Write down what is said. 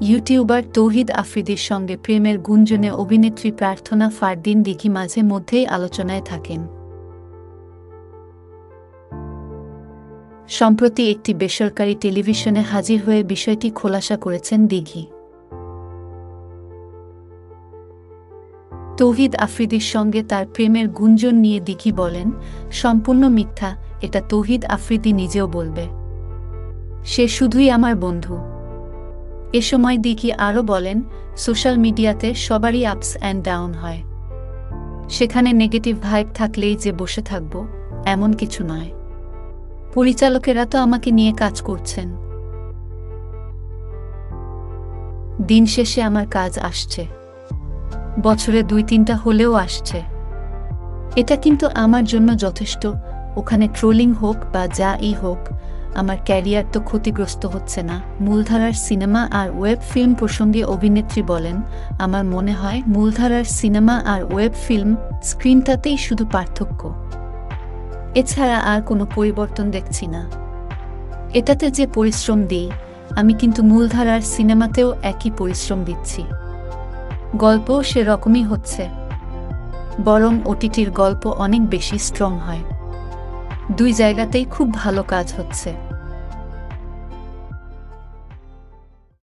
YouTuber তৌহিদ আফ্রিদির সঙ্গে প্রেমের গুঞ্জনে অভিনেত্রী প্রার্থনা ফারদিন দিঘি মাঝে মধ্যেই আলোচনায় থাকেন। সম্প্রতি একটি বেসরকারি টেলিভিশনে হাজির হয়ে বিষয়টি খোলাসা করেছেন দিঘি। তৌহিদ আফ্রিদির সঙ্গে তার প্রেমের গুঞ্জন নিয়ে দিঘি বলেন, সম্পূর্ণ মিথ্যা, এটা তৌহিদ আফ্রিদি নিজেও বলবে। সে শুধুই আমার বন্ধু। এ সময় দিঘি আরও বলেন, সোশ্যাল মিডিয়াতে সবারই আপস অ্যান্ড ডাউন হয়। সেখানে নেগেটিভ ভাইব থাকলেই যে বসে থাকব, এমন কিছু নয়। পরিচালকেরা তো আমাকে নিয়ে কাজ করছেন। দিন শেষে আমার কাজ আসছে, বছরে 2-3টা হলেও আসছে। এটা কিন্তু আমার জন্য যথেষ্ট। ওখানে ট্রোলিং হোক বা যাই হোক, আমার ক্যারিয়ার তো ক্ষতিগ্রস্ত হচ্ছে না। মূলধারার সিনেমা আর ওয়েব ফিল্ম প্রসঙ্গে অভিনেত্রী বলেন, আমার মনে হয় মূলধারার সিনেমা আর ওয়েব ফিল্ম স্ক্রিনটাতেই শুধু পার্থক্য, এছাড়া আর কোনো পরিবর্তন দেখছি না। এটাতে যে পরিশ্রম দিই, আমি কিন্তু মূলধারার সিনেমাতেও একই পরিশ্রম দিচ্ছি। গল্পও সেরকমই হচ্ছে, বরং ওটিটির গল্প অনেক বেশি স্ট্রং হয়। দুই জায়গাতেই খুব ভালো কাজ হচ্ছে।